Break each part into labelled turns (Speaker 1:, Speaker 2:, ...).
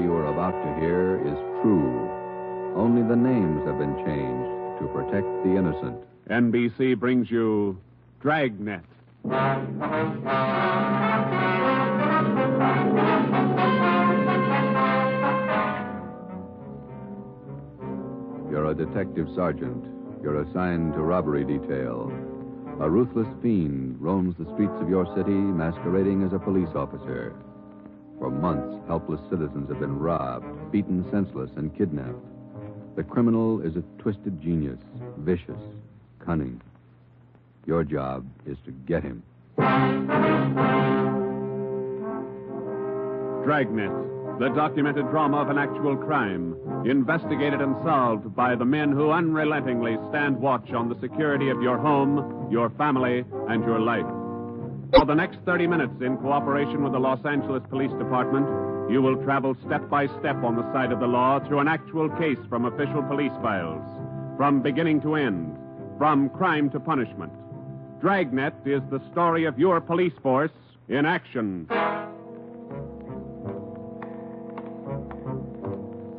Speaker 1: you are about to hear is true. Only the names have been changed to protect the innocent.
Speaker 2: NBC brings you Dragnet.
Speaker 1: You're a detective sergeant. You're assigned to robbery detail. A ruthless fiend roams the streets of your city masquerading as a police officer. For months, helpless citizens have been robbed, beaten senseless, and kidnapped. The criminal is a twisted genius, vicious, cunning. Your job is to get him.
Speaker 2: Dragnet, the documented drama of an actual crime, investigated and solved by the men who unrelentingly stand watch on the security of your home, your family, and your life. For the next 30 minutes, in cooperation with the Los Angeles Police Department, you will travel step by step on the side of the law through an actual case from official police files, from beginning to end, from crime to punishment. Dragnet is the story of your police force in action.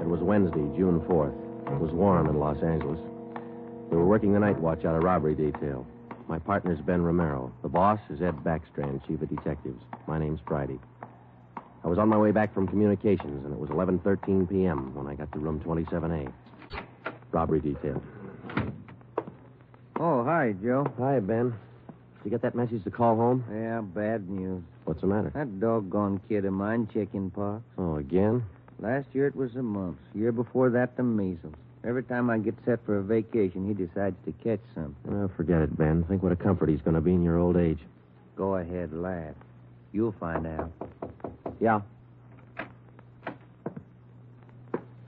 Speaker 3: It was Wednesday, June 4th. It was warm in Los Angeles. We were working the night watch out of robbery detail. My partner's Ben Romero. The boss is Ed Backstrand, chief of detectives. My name's Friday. I was on my way back from communications, and it was 11:13 p.m. when I got to room 27A. Robbery detail.
Speaker 4: Oh, hi, Joe.
Speaker 3: Hi, Ben. Did you get that message to call home?
Speaker 4: Yeah, bad news.
Speaker 3: What's the matter?
Speaker 4: That doggone kid of mine, chicken pox.
Speaker 3: Oh, again?
Speaker 4: Last year it was the mumps. Year before that, the measles. Every time I get set for a vacation, he decides to catch something.
Speaker 3: Oh, forget it, Ben. Think what a comfort he's going to be in your old age.
Speaker 4: Go ahead, laugh. You'll find out.
Speaker 3: Yeah.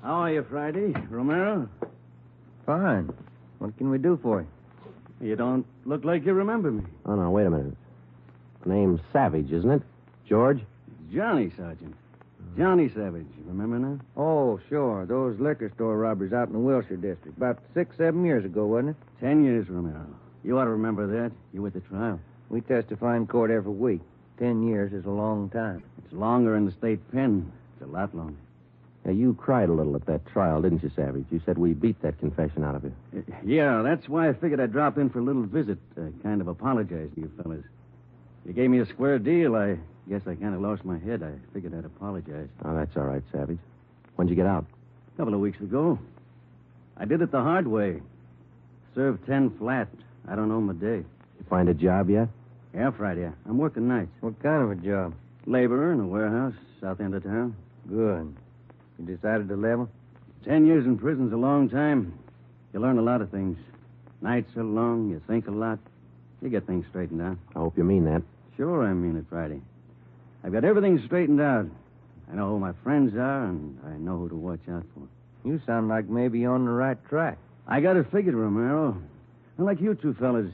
Speaker 5: How are you, Friday? Romero?
Speaker 4: Fine. What can we do for you?
Speaker 5: You don't look like you remember me.
Speaker 3: Oh, no, wait a minute. Name's Savage, isn't it? George?
Speaker 5: Johnny, Sergeant. Johnny Savage. You remember now?
Speaker 4: Oh, sure. Those liquor store robberies out in the Wilshire district. About 6-7 years ago, wasn't it?
Speaker 5: 10 years, Romero. You ought to remember that. You were at the trial.
Speaker 4: We testify in court every week. 10 years is a long time.
Speaker 5: It's longer in the state pen. It's a lot longer.
Speaker 3: Yeah, you cried a little at that trial, didn't you, Savage? You said we beat that confession out of you.
Speaker 5: Yeah, that's why I figured I'd drop in for a little visit. Kind of apologize to you fellas. You gave me a square deal. I guess I kind of lost my head. I figured I'd apologize.
Speaker 3: Oh, that's all right, Savage. When'd you get out?
Speaker 5: A couple of weeks ago. I did it the hard way. Served 10 flat. I don't know my day.
Speaker 3: You find a job yet?
Speaker 5: Yeah, Friday. I'm working nights.
Speaker 4: What kind of a job?
Speaker 5: Laborer in a warehouse, south end of town.
Speaker 4: Good. You decided to level?
Speaker 5: 10 years in prison's a long time. You learn a lot of things. Nights are long, you think a lot. You get things straightened out.
Speaker 3: I hope you mean that.
Speaker 5: Sure, I mean it, Friday. I've got everything straightened out. I know who my friends are, and I know who to watch out for.
Speaker 4: You sound like maybe you're on the right track.
Speaker 5: I got it figured, Romero. Unlike you two fellas,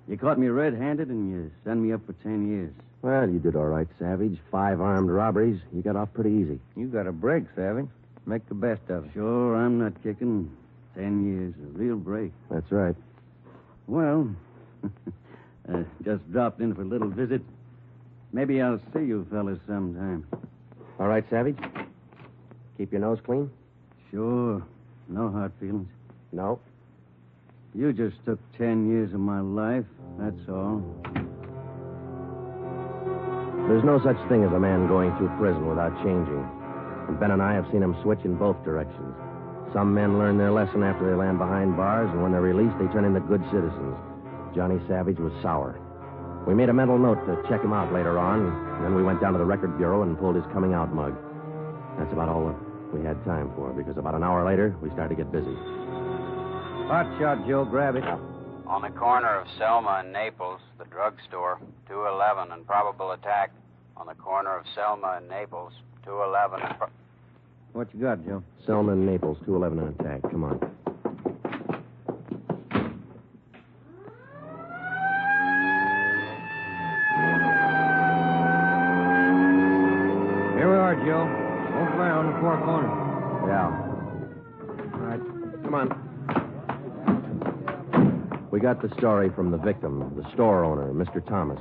Speaker 5: you caught me red-handed, and you sent me up for 10 years.
Speaker 3: Well, you did all right, Savage. 5 armed robberies. You got off pretty easy.
Speaker 4: You got a break, Savage. Make the best of it.
Speaker 5: Sure, I'm not kicking. 10 years, a real break.
Speaker 3: That's right.
Speaker 5: Well, just dropped in for a little visit. Maybe I'll see you fellas sometime.
Speaker 3: All right, Savage? Keep your nose clean?
Speaker 5: Sure. No hard feelings.
Speaker 3: No.
Speaker 5: You just took 10 years of my life, that's all.
Speaker 3: There's no such thing as a man going through prison without changing. And Ben and I have seen him switch in both directions. Some men learn their lesson after they land behind bars, and when they're released, they turn into good citizens. Johnny Savage was sour. We made a mental note to check him out later on, and then we went down to the record bureau and pulled his coming out mug. That's about all that we had time for, because about an hour later, we started to get busy.
Speaker 4: Hot shot, Joe. Grab it.
Speaker 6: On the corner of Selma and Naples, the drugstore, 211 and probable attack. On the corner of Selma and Naples, 211 and...
Speaker 4: What you got, Joe?
Speaker 3: Selma and Naples, 211 and attack. Come on.
Speaker 4: Here we are, Joe. Over there on the far corner.
Speaker 3: Yeah. All right. Come on. We got the story from the victim, the store owner, Mr. Thomas.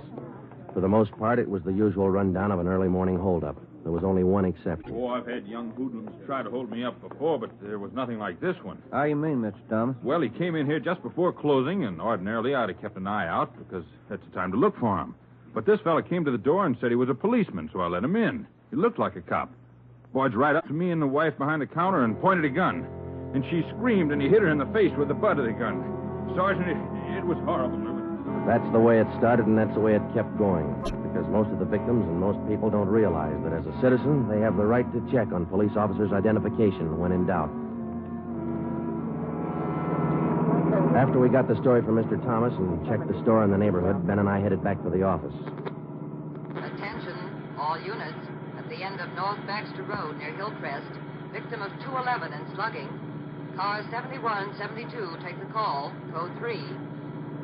Speaker 3: For the most part, it was the usual rundown of an early morning holdup. There was only one exception.
Speaker 7: Oh, I've had young hoodlums try to hold me up before, but there was nothing like this one.
Speaker 4: How you mean, Mr. Thomas?
Speaker 7: Well, he came in here just before closing, and ordinarily I'd have kept an eye out because that's the time to look for him. But this fella came to the door and said he was a policeman, so I let him in. He looked like a cop. Boyed right up to me and the wife behind the counter and pointed a gun. And she screamed, and he hit her in the face with the butt of the gun. Sergeant, it was horrible.
Speaker 3: That's the way it started, and that's the way it kept going. Because most of the victims and most people don't realize that as a citizen, they have the right to check on police officers' identification when in doubt. After we got the story from Mr. Thomas and checked the store in the neighborhood, Ben and I headed back for the office.
Speaker 8: Attention, all units. At the end of North Baxter Road near Hillcrest, victim of 211 and slugging. Car 7172, take the call. Code 3.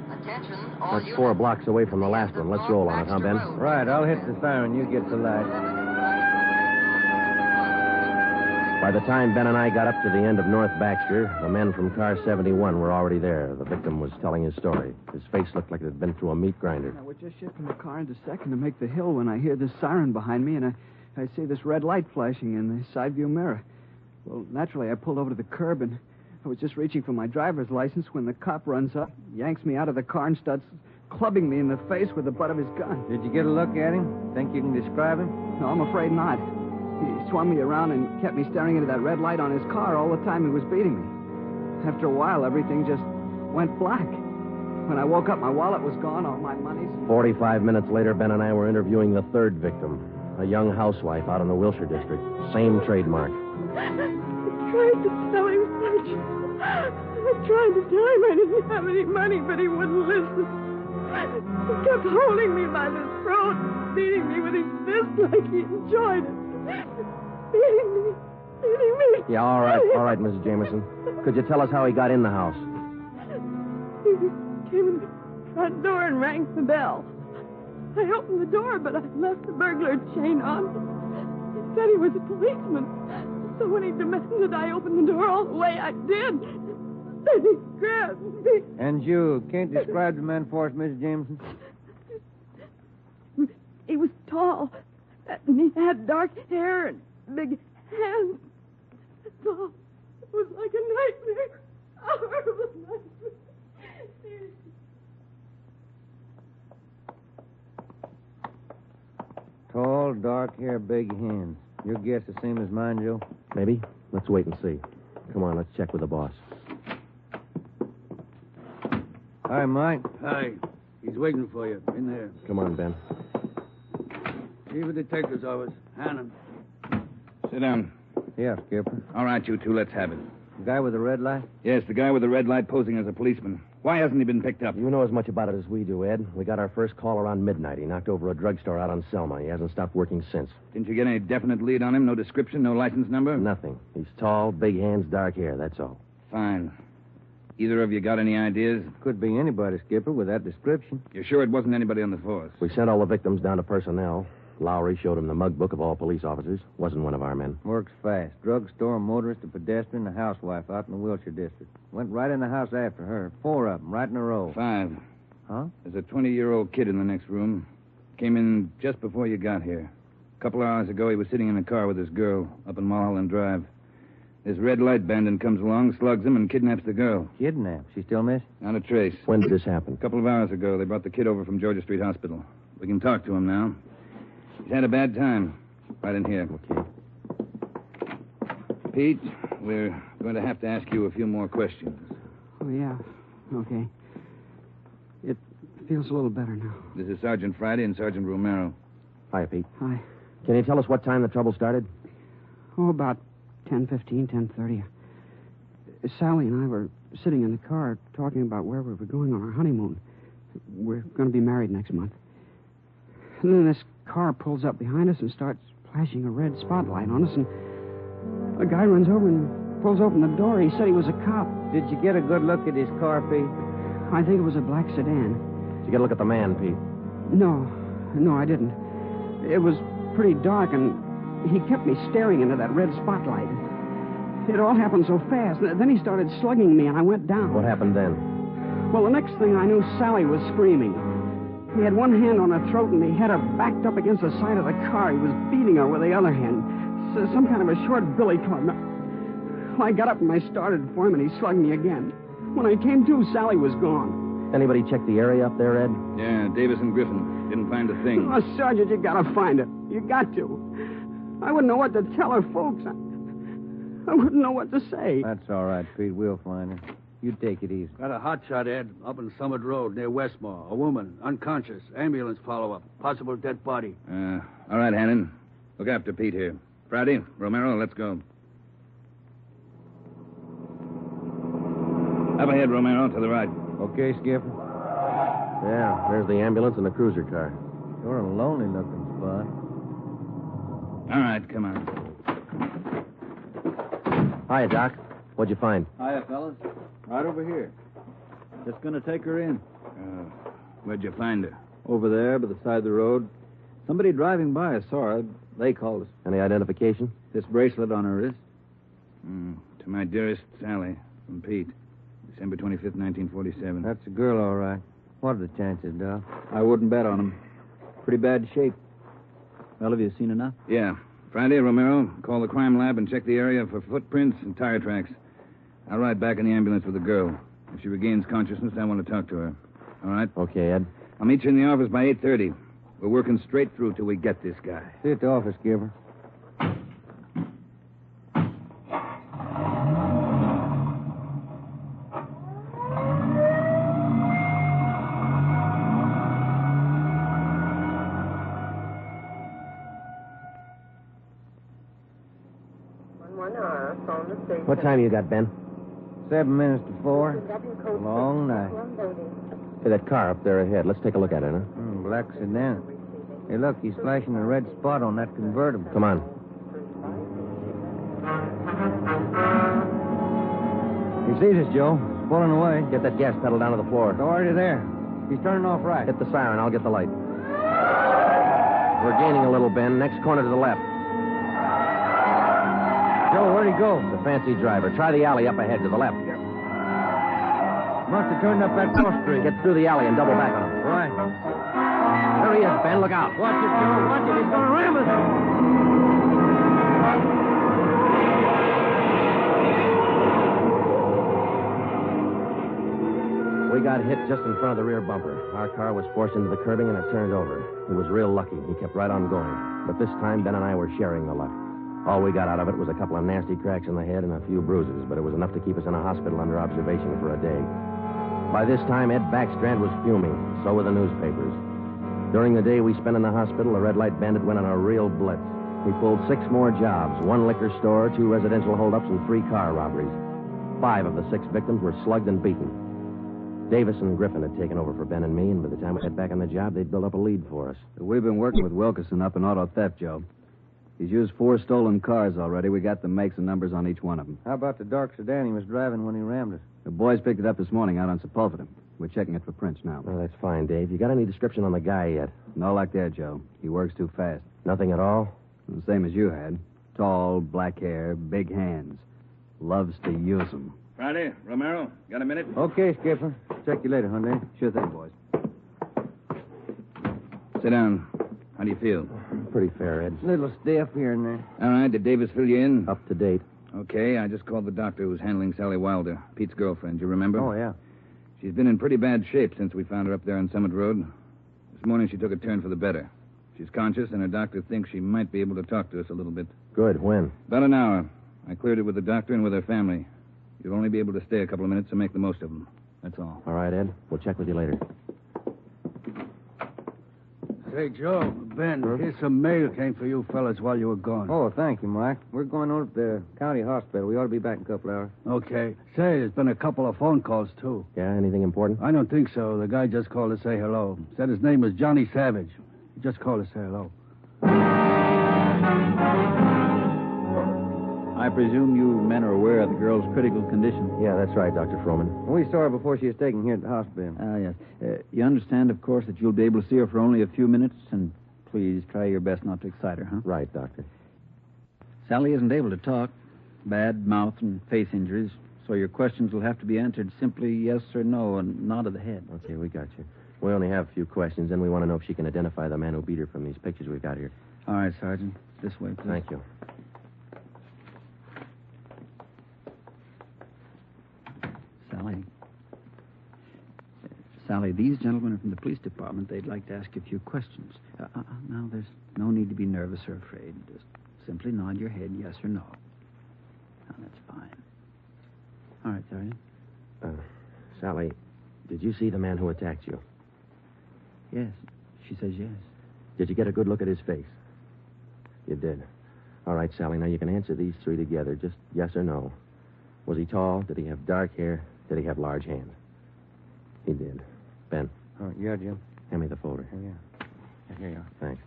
Speaker 8: Attention, all
Speaker 3: That's
Speaker 8: units.
Speaker 3: 4 blocks away from the last one. Let's roll on it, huh, Ben?
Speaker 4: Right, I'll hit the siren. You get the light.
Speaker 3: By the time Ben and I got up to the end of North Baxter, the men from car 71 were already there. The victim was telling his story. His face looked like it had been through a meat grinder.
Speaker 9: I was just shifting the car into second to make the hill when I hear this siren behind me, and I see this red light flashing in the side view mirror. Well, naturally, I pulled over to the curb, and I was just reaching for my driver's license when the cop runs up, yanks me out of the car, and starts clubbing me in the face with the butt of his gun.
Speaker 4: Did you get a look at him? Think you can describe him?
Speaker 9: No, I'm afraid not. He swung me around and kept me staring into that red light on his car all the time he was beating me. After a while, everything just went black. When I woke up, my wallet was gone, all my money's...
Speaker 3: 45 minutes later, Ben and I were interviewing the third victim, a young housewife out in the Wilshire district. Same trademark.
Speaker 10: I tried to tell him such. I tried to tell him I didn't have any money, but he wouldn't listen. He kept holding me by the throat, beating me with his fist like he enjoyed it. Beating me.
Speaker 3: Yeah, all right, Mrs. Jameson. Could you tell us how he got in the house?
Speaker 10: He came in the front door and rang the bell. I opened the door, but I left the burglar chain on. He said he was a policeman. So when he demanded I open the door all the way, I did. Then he grabbed me.
Speaker 4: And you can't describe the man for us, Mrs. Jameson?
Speaker 10: He was tall, and he had dark hair and big hands. That's all. It was like a nightmare. A horrible nightmare.
Speaker 4: Tall, dark hair, big hands. Your guess the same as mine, Joe?
Speaker 3: Maybe. Let's wait and see. Come on, let's check with the boss.
Speaker 4: Hi, Mike.
Speaker 5: Hi. He's waiting for you. In there.
Speaker 3: Come on, Ben.
Speaker 5: Chief of Detective's office. Hannon.
Speaker 11: Sit down.
Speaker 4: Yeah, Skipper.
Speaker 11: All right, you two, let's have it.
Speaker 4: The guy with the red light?
Speaker 11: Yes, the guy with the red light posing as a policeman. Why hasn't he been picked up?
Speaker 3: You know as much about it as we do, Ed. We got our first call around midnight. He knocked over a drugstore out on Selma. He hasn't stopped working since.
Speaker 11: Didn't you get any definite lead on him? No description, no license number?
Speaker 3: Nothing. He's tall, big hands, dark hair, that's all.
Speaker 11: Fine. Either of you got any ideas?
Speaker 4: Could be anybody, Skipper, with that description.
Speaker 11: You're sure it wasn't anybody on the force?
Speaker 3: We sent all the victims down to personnel. Lowry showed him the mug book of all police officers. Wasn't one of our men.
Speaker 4: Works fast. Drugstore, motorist, a pedestrian, a housewife out in the Wilshire district. Went right in the house after her. 4 of them, right in a row.
Speaker 11: 5.
Speaker 4: Huh?
Speaker 11: There's a 20-year-old kid in the next room. Came in just before you got here. A couple of hours ago, he was sitting in a car with his girl up in Mulholland Drive. This red light bandit comes along, slugs him, and kidnaps the girl.
Speaker 4: Kidnapped? She still missing?
Speaker 11: Not a trace.
Speaker 3: When did this happen?
Speaker 11: A couple of hours ago. They brought the kid over from Georgia Street Hospital. We can talk to him now. He's had a bad time. Right in here.
Speaker 3: Okay.
Speaker 11: Pete, we're going to have to ask you a few more questions.
Speaker 9: Oh, yeah. Okay. It feels a little better now.
Speaker 11: This is Sergeant Friday and Sergeant Romero.
Speaker 3: Hi, Pete.
Speaker 9: Hi.
Speaker 3: Can you tell us what time the trouble started?
Speaker 9: Oh, about 10:15, 10:30. Sally and I were sitting in the car talking about where we were going on our honeymoon. We're going to be married next month. And then this car pulls up behind us and starts flashing a red spotlight on us, and a guy runs over and pulls open the door. He said he was a cop.
Speaker 4: Did you get a good look at his car, Pete?
Speaker 9: I think it was a black sedan.
Speaker 3: Did you get a look at the man, Pete?
Speaker 9: No, I didn't. It was pretty dark, and he kept me staring into that red spotlight. It all happened so fast. Then he started slugging me, and I went down.
Speaker 3: What happened then?
Speaker 9: Well, the next thing I knew, Sally was screaming. He had one hand on her throat, and he had her backed up against the side of the car. He was beating her with the other hand. Some kind of a short billy club. Well, I got up and I started for him, and he slugged me again. When I came to, Sally was gone.
Speaker 3: Anybody check the area up there, Ed?
Speaker 11: Yeah, Davis and Griffin. Didn't find a thing.
Speaker 9: Oh, Sergeant, you gotta find her. You got to. I wouldn't know what to tell her folks. I wouldn't know what to say.
Speaker 4: That's all right, Pete. We'll find her. You take it easy.
Speaker 12: Got a hot shot, Ed, up in Summit Road near Westmore. A woman, unconscious. Ambulance follow-up. Possible dead body.
Speaker 11: All right, Hannon. Look after Pete here. Friday, Romero, let's go. Up ahead, Romero, to the right.
Speaker 4: Okay, Skipper.
Speaker 3: Yeah, there's the ambulance and the cruiser car.
Speaker 4: Sure a lonely-looking spot.
Speaker 11: All right, come on.
Speaker 3: Hiya, Doc. What'd you find?
Speaker 5: Hiya, fellas. Right over here. Just gonna take her in.
Speaker 11: Where'd you find her?
Speaker 5: Over there, by the side of the road. Somebody driving by saw her. They called us.
Speaker 3: Any identification?
Speaker 5: This bracelet on her wrist.
Speaker 11: To my dearest Sally, from Pete. December 25th, 1947.
Speaker 4: That's a girl, all right. What are the chances, Doc?
Speaker 5: I wouldn't bet on him. Pretty bad shape. Well, have you seen enough?
Speaker 11: Yeah. Friday, Romero, call the crime lab and check the area for footprints and tire tracks. I'll ride back in the ambulance with the girl. If she regains consciousness, I want to talk to her. All right?
Speaker 3: Okay, Ed.
Speaker 11: I'll meet you in the office by 8:30. We're working straight through till we get this guy.
Speaker 4: See you at the office, Skipper.
Speaker 3: What time you got, Ben?
Speaker 4: 7 minutes to 4. Long night.
Speaker 3: Hey, that car up there ahead. Let's take a look at it, huh?
Speaker 4: Black sedan. Hey, look, he's flashing a red spot on that convertible.
Speaker 3: Come on.
Speaker 4: He sees us, Joe. He's pulling away.
Speaker 3: Get that gas pedal down to the floor.
Speaker 4: It's already there. He's turning off right.
Speaker 3: Hit the siren. I'll get the light. We're gaining a little, Ben. Next corner to the left.
Speaker 4: Joe, where'd he go?
Speaker 3: The fancy driver. Try the alley up ahead to the left.
Speaker 4: Must have turned up that cross street.
Speaker 3: Get through the alley and double back on him.
Speaker 4: Right.
Speaker 3: There he is, Ben. Look out.
Speaker 4: Watch it, Joe. Watch it. He's going to ram us.
Speaker 3: We got hit just in front of the rear bumper. Our car was forced into the curbing and it turned over. He was real lucky. He kept right on going. But this time, Ben and I were sharing the luck. All we got out of it was a couple of nasty cracks in the head and a few bruises, but it was enough to keep us in a hospital under observation for a day. By this time, Ed Backstrand was fuming. So were the newspapers. During the day we spent in the hospital, the Red Light Bandit went on a real blitz. He pulled 6 more jobs, 1 liquor store, 2 residential holdups, and 3 car robberies. 5 of the 6 victims were slugged and beaten. Davis and Griffin had taken over for Ben and me, and by the time we got back on the job, they'd built up a lead for us.
Speaker 5: We've been working with Wilkerson up in auto theft, Joe. He's used 4 stolen cars already. We got the makes and numbers on each one of them.
Speaker 4: How about the dark sedan he was driving when he rammed us?
Speaker 5: The boys picked it up this morning out on Sepulveda. We're checking it for prints now.
Speaker 3: Well, that's fine, Dave. You got any description on the guy yet?
Speaker 5: No luck there, Joe. He works too fast.
Speaker 3: Nothing at all?
Speaker 5: The same as you had. Tall, black hair, big hands. Loves to use them.
Speaker 11: Friday, Romero, got a minute?
Speaker 4: Okay, Skipper. Check you later, Hyundai.
Speaker 5: Sure thing, boys.
Speaker 11: Sit down. How do you feel?
Speaker 3: Pretty fair, Ed.
Speaker 4: Little stiff here and there.
Speaker 11: All right, did Davis fill you in?
Speaker 3: Up to date.
Speaker 11: Okay, I just called the doctor who's handling Sally Wilder, Pete's girlfriend. You remember?
Speaker 4: Oh, yeah.
Speaker 11: She's been in pretty bad shape since we found her up there on Summit Road. This morning she took a turn for the better. She's conscious, and her doctor thinks she might be able to talk to us a little bit.
Speaker 3: Good. When?
Speaker 11: About an hour. I cleared it with the doctor and with her family. You'll only be able to stay a couple of minutes, so make the most of them. That's all.
Speaker 3: All right, Ed. We'll check with you later.
Speaker 12: Say, Joe, Ben, here's some mail came for you fellas while you were gone.
Speaker 4: Oh, thank you, Mike. We're going over to the county hospital. We ought to be back in a couple hours.
Speaker 12: Okay. Say, there's been a couple of phone calls, too.
Speaker 3: Yeah, anything important?
Speaker 12: I don't think so. The guy just called to say hello. Said his name was Johnny Savage. He just called to say hello.
Speaker 5: I presume you men are aware of the girl's critical condition.
Speaker 3: Yeah, that's right, Dr. Froman.
Speaker 4: We saw her before she was taken here at the hospital.
Speaker 5: Yes. You understand, of course, that you'll be able to see her for only a few minutes, and please try your best not to excite her, huh?
Speaker 3: Right, Doctor.
Speaker 5: Sally isn't able to talk. Bad mouth and face injuries, so your questions will have to be answered simply yes or no and nod of the head.
Speaker 3: Okay, we got you. We only have a few questions, and we want to know if she can identify the man who beat her from these pictures we've got here.
Speaker 13: All right, Sergeant. This way, please.
Speaker 3: Thank you.
Speaker 13: Sally, these gentlemen are from the police department. They'd like to ask you a few questions. Now, there's no need to be nervous or afraid. Just simply nod your head yes or no. Now, that's fine. All right, Sergeant.
Speaker 3: Sally, did you see the man who attacked you?
Speaker 13: Yes. She says yes.
Speaker 3: Did you get a good look at his face? You did. All right, Sally, now you can answer these three together. Just yes or no. Was he tall? Did he have dark hair? Did he have large hands? He did. Ben.
Speaker 4: Oh, yeah, Jim.
Speaker 3: Hand me the folder.
Speaker 4: Oh, yeah. Here you are.
Speaker 3: Thanks.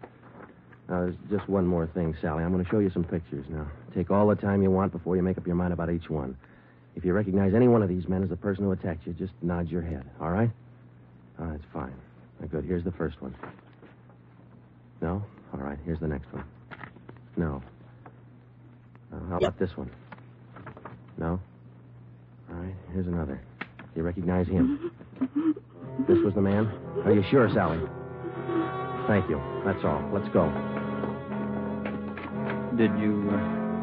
Speaker 3: Now, there's just one more thing, Sally. I'm going to show you some pictures now. Take all the time you want before you make up your mind about each one. If you recognize any one of these men as the person who attacked you, just nod your head, all right? All right, that's fine. Good. Here's the first one. No? All right, here's the next one. No. How about this one? No? All right, here's another. You recognize him? This was the man? Are you sure, Sally? Thank you. That's all. Let's go.
Speaker 13: Did you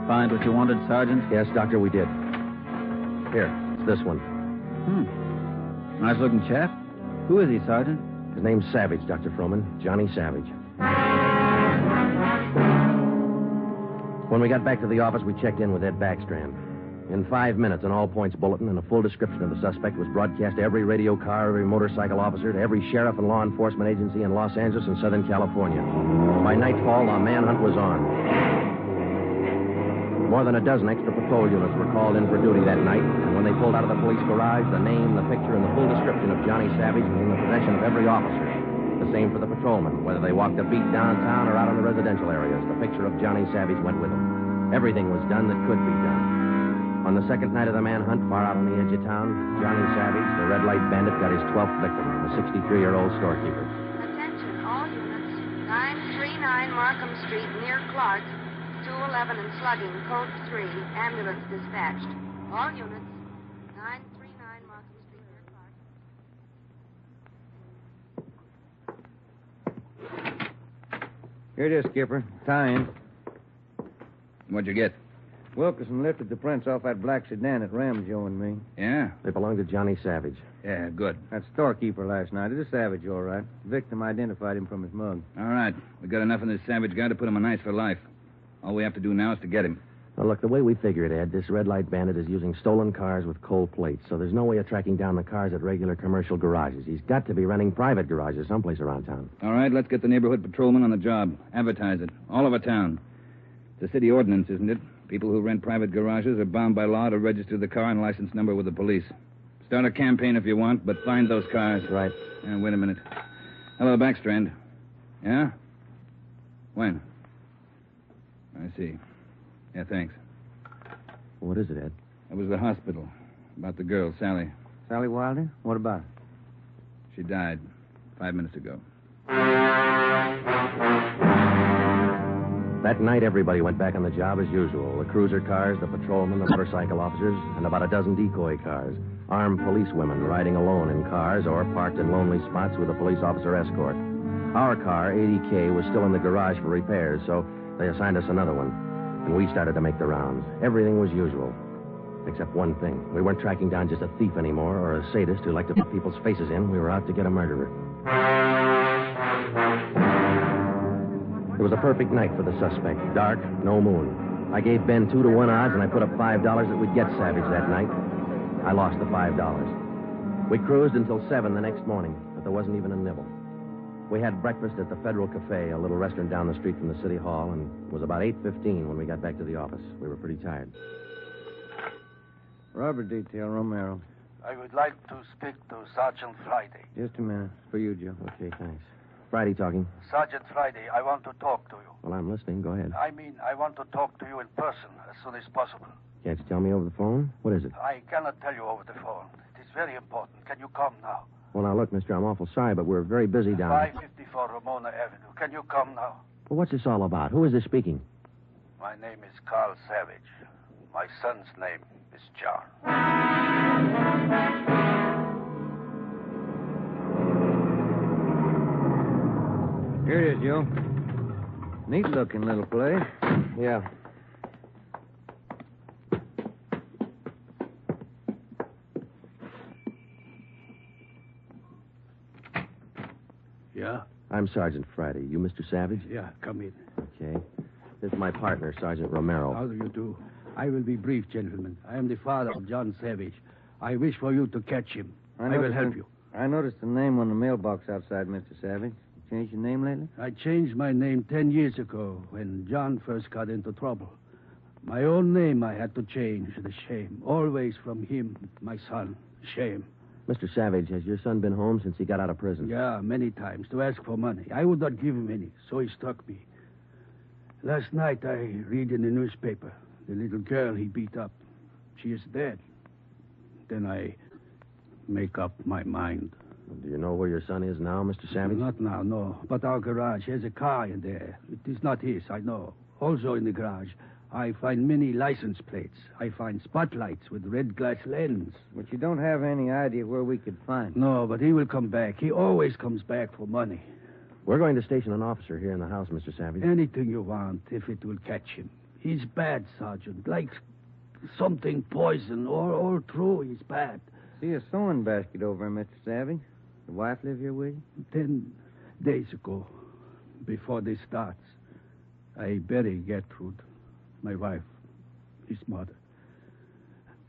Speaker 13: find what you wanted, Sergeant?
Speaker 3: Yes, Doctor, we did. Here, it's this one.
Speaker 13: Nice-looking chap. Who is he, Sergeant?
Speaker 3: His name's Savage, Dr. Froman. Johnny Savage. When we got back to the office, we checked in with Ed Backstrand. In 5 minutes, an all-points bulletin and a full description of the suspect was broadcast to every radio car, every motorcycle officer, to every sheriff and law enforcement agency in Los Angeles and Southern California. By nightfall, the manhunt was on. More than a dozen extra patrol units were called in for duty that night, and when they pulled out of the police garage, the name, the picture, and the full description of Johnny Savage was in the possession of every officer. The same for the patrolmen. Whether they walked the beat downtown or out in the residential areas, the picture of Johnny Savage went with them. Everything was done that could be done. On the second night of the manhunt, far out on the edge of town, Johnny Savage, the red light bandit, got his 12th victim, a 63-year-old storekeeper.
Speaker 8: Attention, all units. 939 Markham Street, near Clark. 211 and slugging, code 3. Ambulance dispatched. All units. 939 Markham Street, near Clark.
Speaker 4: Here it is, Skipper. Tying.
Speaker 11: What'd you get?
Speaker 4: Wilkerson lifted the prints off that black sedan that rammed Joe and me.
Speaker 11: Yeah?
Speaker 3: They belonged to Johnny Savage.
Speaker 11: Yeah, good.
Speaker 4: That storekeeper last night. It is Savage, all right. The victim identified him from his mug.
Speaker 11: All right. We got enough of this Savage guy to put him on ice for life. All we have to do now is to get him.
Speaker 3: Well, look, the way we figure it, Ed, this red light bandit is using stolen cars with cold plates, so there's no way of tracking down the cars at regular commercial garages. He's got to be renting private garages someplace around town.
Speaker 11: All right, let's get the neighborhood patrolman on the job. Advertise it. All over town. It's a city ordinance, isn't it? People who rent private garages are bound by law to register the car and license number with the police. Start a campaign if you want, but find those cars.
Speaker 3: Right.
Speaker 11: Wait a minute. Hello, Backstrand. Yeah? When? I see. Yeah, thanks.
Speaker 3: What is it, Ed?
Speaker 11: It was the hospital. About the girl, Sally.
Speaker 4: Sally Wilder? What about her?
Speaker 11: She died 5 minutes ago.
Speaker 3: That night, everybody went back on the job as usual. The cruiser cars, the patrolmen, the motorcycle officers, and about a dozen decoy cars. Armed policewomen riding alone in cars or parked in lonely spots with a police officer escort. Our car, 80K, was still in the garage for repairs, so they assigned us another one. And we started to make the rounds. Everything was usual. Except one thing. We weren't tracking down just a thief anymore or a sadist who liked to put people's faces in. We were out to get a murderer. It was a perfect night for the suspect. Dark, no moon. I gave Ben 2-to-1 odds, and I put up $5 that we'd get Savage that night. I lost the $5. We cruised until 7 the next morning, but there wasn't even a nibble. We had breakfast at the Federal Cafe, a little restaurant down the street from the city hall, and it was about 8:15 when we got back to the office. We were pretty tired.
Speaker 4: Robber detail, Romero.
Speaker 14: I would like to speak to Sergeant Friday.
Speaker 4: Just a minute. For you, Joe.
Speaker 3: Okay, thanks. Friday talking.
Speaker 14: Sergeant Friday, I want to talk to you.
Speaker 3: Well, I'm listening. Go ahead.
Speaker 14: I want to talk to you in person as soon as possible.
Speaker 3: Can't you tell me over the phone? What is it?
Speaker 14: I cannot tell you over the phone. It is very important. Can you come now?
Speaker 3: Well, now, look, mister, I'm awful sorry, but we're very busy down
Speaker 14: 554 Ramona Avenue. Can you come now?
Speaker 3: Well, what's this all about? Who is this speaking?
Speaker 14: My name is Carl Savage. My son's name is John.
Speaker 4: Here it is, Joe. Neat-looking little place.
Speaker 3: Yeah.
Speaker 12: Yeah?
Speaker 3: I'm Sergeant Friday. You Mr. Savage?
Speaker 12: Yeah, come in.
Speaker 3: Okay. This is my partner, Sergeant Romero.
Speaker 12: How do you do? I will be brief, gentlemen. I am the father of John Savage. I wish for you to catch him. I will help you.
Speaker 4: I noticed the name on the mailbox outside, Mr. Savage. You changed your name lately?
Speaker 12: I changed my name 10 years ago when John first got into trouble. My own name I had to change. The shame. Always from him, my son. Shame.
Speaker 3: Mr. Savage, has your son been home since he got out of prison?
Speaker 12: Yeah, many times to ask for money. I would not give him any, so he struck me. Last night I read in the newspaper the little girl he beat up. She is dead. Then I make up my mind.
Speaker 3: Do you know where your son is now, Mr. Savage?
Speaker 12: Not now, no. But our garage has a car in there. It is not his, I know. Also in the garage, I find many license plates. I find spotlights with red glass lens.
Speaker 4: But you don't have any idea where we could find him.
Speaker 12: No, but he will come back. He always comes back for money.
Speaker 3: We're going to station an officer here in the house, Mr. Savage.
Speaker 12: Anything you want, if it will catch him. He's bad, Sergeant. Like something poison. All through, he's bad.
Speaker 4: See a sewing basket over him, Mr. Savage. The wife live here with you?
Speaker 12: 10 days ago, before this starts, I bury Gertrude, my wife, his mother.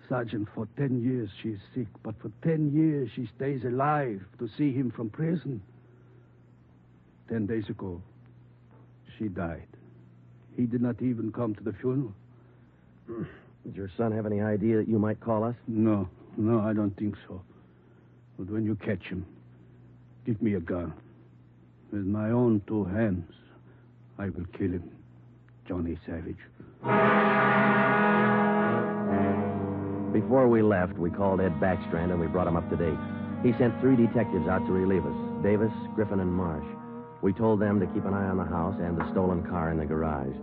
Speaker 12: Sergeant, for 10 years she's sick, but for 10 years she stays alive to see him from prison. 10 days ago, she died. He did not even come to the funeral.
Speaker 3: Did your son have any idea that you might call us?
Speaker 12: No, I don't think so. But when you catch him, give me a gun. With my own 2 hands, I will kill him. Johnny Savage.
Speaker 3: Before we left, we called Ed Backstrand and we brought him up to date. He sent 3 detectives out to relieve us, Davis, Griffin, and Marsh. We told them to keep an eye on the house and the stolen car in the garage.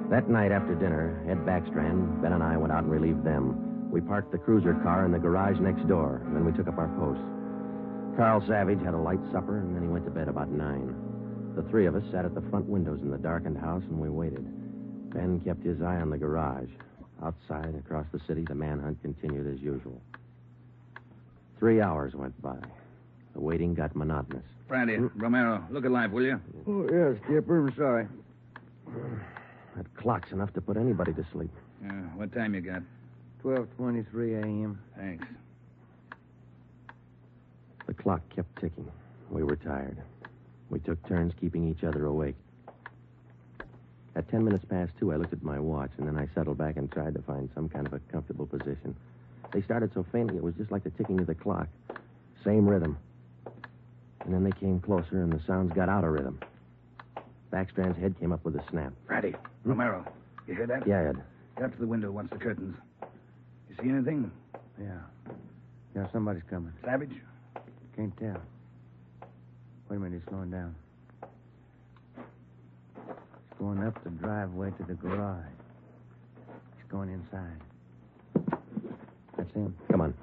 Speaker 3: That night after dinner, Ed Backstrand, Ben, and I went out and relieved them. We parked the cruiser car in the garage next door, and then we took up our posts. Carl Savage had a light supper, and then he went to bed about 9. The 3 of us sat at the front windows in the darkened house, and we waited. Ben kept his eye on the garage. Outside, across the city, the manhunt continued as usual. 3 hours went by. The waiting got monotonous.
Speaker 11: Friday, Romero, look alive, will you?
Speaker 4: Oh, yes, Skipper. I'm sorry.
Speaker 3: That clock's enough to put anybody to sleep.
Speaker 11: What time you got?
Speaker 4: 12:23 a.m.
Speaker 11: Thanks.
Speaker 3: The clock kept ticking. We were tired. We took turns keeping each other awake. At 10 minutes past 2, I looked at my watch, and then I settled back and tried to find some kind of a comfortable position. They started so faintly, it was just like the ticking of the clock. Same rhythm. And then they came closer, and the sounds got out of rhythm. Backstrand's head came up with a snap.
Speaker 11: Friday, Romero, you hear that?
Speaker 3: Yeah, Ed.
Speaker 11: Get up to the window once the curtains. You see anything?
Speaker 4: Yeah, somebody's coming.
Speaker 11: Savage?
Speaker 4: Can't tell. Wait a minute, he's slowing down. He's going up the driveway to the garage. He's going inside. That's him.
Speaker 3: Come on.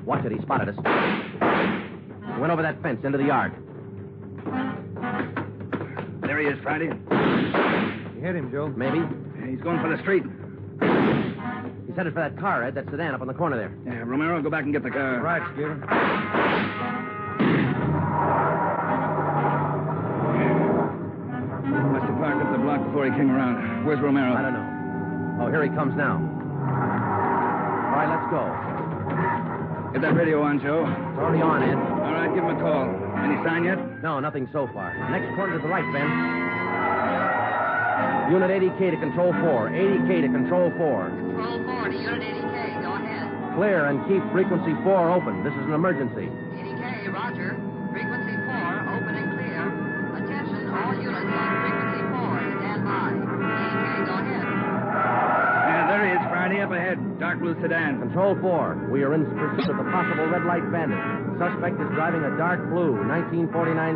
Speaker 3: Watch it, he spotted us. He went over that fence into the yard.
Speaker 11: There he is, Friday.
Speaker 4: You hit him, Joe?
Speaker 3: Maybe.
Speaker 11: He's going for the street.
Speaker 3: He's headed for that car, Ed, that sedan up on the corner there.
Speaker 11: Yeah, Romero, go back and get the car.
Speaker 4: Right, Skipper.
Speaker 11: Must have parked up the block before he came around. Where's Romero?
Speaker 3: I don't know. Oh, here he comes now. All right, let's go.
Speaker 11: Get that radio on, Joe.
Speaker 3: It's already on, Ed.
Speaker 11: All right, give him a call. Any sign yet?
Speaker 3: No, nothing so far. Next corner to the right, Ben. Unit 80K to Control 4. 80K to Control 4.
Speaker 8: Control 4 to Unit 80K. Go ahead.
Speaker 3: Clear and keep frequency 4 open. This is an emergency.
Speaker 8: 80K, roger. Frequency 4, open and clear. Attention, all units on frequency 4. Stand by. 80K, go ahead.
Speaker 11: Yeah, there he is, Friday, up ahead. Dark blue sedan.
Speaker 3: Control 4. We are in pursuit of the possible red light bandit. Suspect is driving a dark blue 1949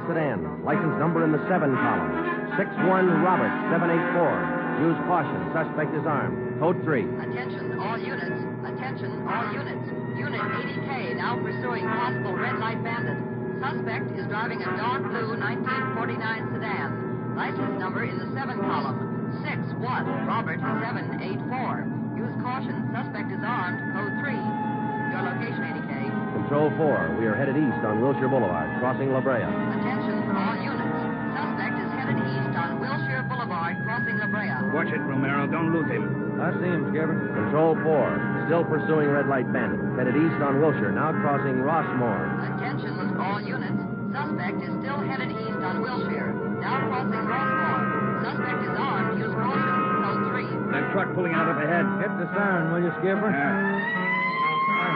Speaker 3: sedan. License number in the 7 column. 61 Robert 784. Use caution. Suspect is armed. Code 3.
Speaker 8: Attention, all units. Attention, all units. Unit 80K now pursuing possible red light bandit. Suspect suspect is driving a dark blue 1949 sedan. License number in the 7 column. 61 Robert 784. Use caution. Suspect is armed. Code 3. Your location, 80K.
Speaker 3: Control 4, we are headed east on Wilshire Boulevard, crossing La Brea.
Speaker 8: Attention, all units. Suspect is headed east on Wilshire Boulevard, crossing La Brea.
Speaker 11: Watch it, Romero. Don't lose him.
Speaker 4: I see him, Skipper.
Speaker 3: Control 4, still pursuing Red Light Bandit, headed east on Wilshire, now crossing Rossmore.
Speaker 8: Attention, all units. Suspect is still headed east on Wilshire, now crossing Rossmore. Suspect is armed. Use caution. Code 3.
Speaker 11: That truck pulling out up ahead.
Speaker 4: Hit the siren, will you, Skipper?
Speaker 11: Yeah.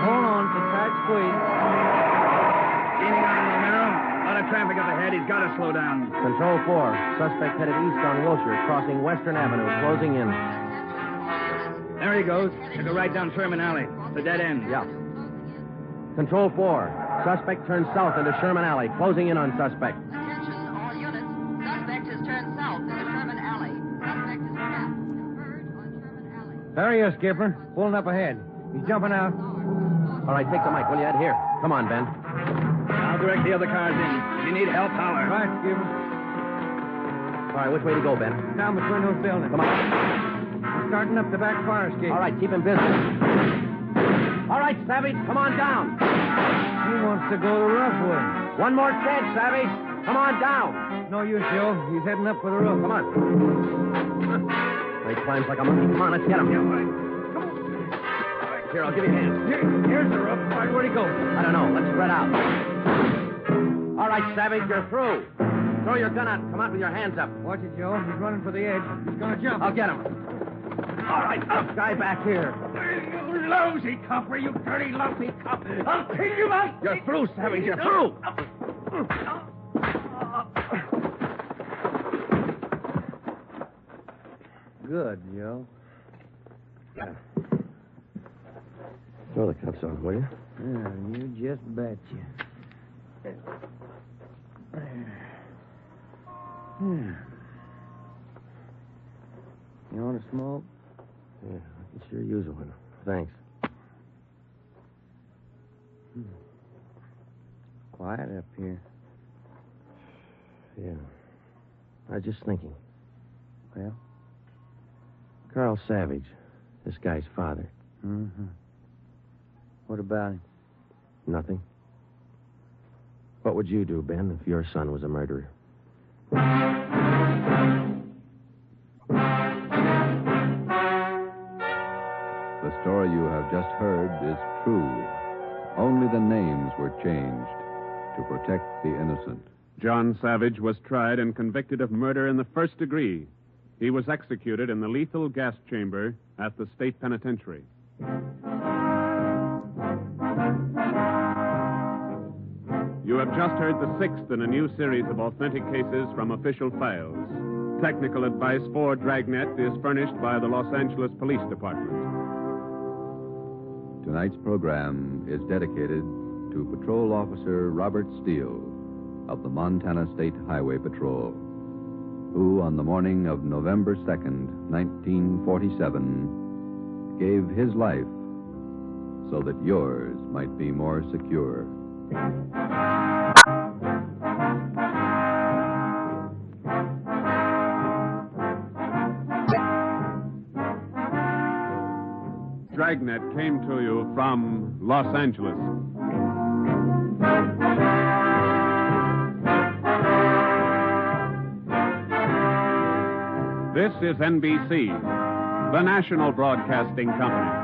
Speaker 4: Hold on, it's a tight squeeze.
Speaker 11: Gaining on Romero. A lot of traffic up ahead. He's got to slow down.
Speaker 3: Control 4, suspect headed east on Wilshire, crossing Western Avenue, closing in.
Speaker 11: There he goes. Took a right down Sherman Alley. It's a dead end.
Speaker 3: Yeah. Control 4, suspect turns south into Sherman Alley, closing in on suspect.
Speaker 8: Attention, all units. Suspect has turned south into Sherman Alley. Suspect is trapped. Converge on Sherman Alley.
Speaker 4: There he is, Skipper. Pulling up ahead. He's jumping out.
Speaker 3: All right, take the mic, will you, Ed? Here. Come on, Ben.
Speaker 11: I'll direct the other cars in. If you need help, holler.
Speaker 4: Right, Skipper.
Speaker 3: All right, which way to go, Ben?
Speaker 4: Down between those buildings.
Speaker 3: Come on.
Speaker 4: He's starting up the back fire escape.
Speaker 3: All right, keep him busy. All right, Savage, come on down.
Speaker 4: He wants to go the rough way.
Speaker 3: One more chance, Savage. Come on down.
Speaker 4: No use, Joe. He's heading up for the roof.
Speaker 3: Come on. He climbs like a monkey. Come on, let's get him. Here, I'll give you a hand.
Speaker 4: Here's the roof. Where'd he go?
Speaker 3: I don't know. Let's spread out. All right, Savage, you're through. Throw your gun out and come out with your hands up.
Speaker 4: Watch it, Joe. He's running for the edge. He's going to jump.
Speaker 3: I'll get him. All right, up, guy back here.
Speaker 11: You lousy copper, you dirty, lousy cop. I'll kill you out.
Speaker 3: You're through, Savage. You're through.
Speaker 4: Good, Joe.
Speaker 3: Throw the cuffs on, will you?
Speaker 4: Yeah, you just betcha. You want to smoke?
Speaker 3: Yeah, I can sure use one. Thanks.
Speaker 4: Quiet up here.
Speaker 3: Yeah. I was just thinking.
Speaker 4: Well?
Speaker 3: Carl Savage, this guy's father.
Speaker 4: Mm-hmm. What about him?
Speaker 3: Nothing. What would you do, Ben, if your son was a murderer?
Speaker 1: The story you have just heard is true. Only the names were changed to protect the innocent.
Speaker 2: John Savage was tried and convicted of murder in the first degree. He was executed in the lethal gas chamber at the state penitentiary. You have just heard the sixth in a new series of authentic cases from official files. Technical advice for Dragnet is furnished by the Los Angeles Police Department.
Speaker 1: Tonight's program is dedicated to Patrol Officer Robert Steele of the Montana State Highway Patrol, who on the morning of November 2nd, 1947, gave his life so that yours might be more secure.
Speaker 2: Dragnet came to you from Los Angeles. This is NBC, the national broadcasting company.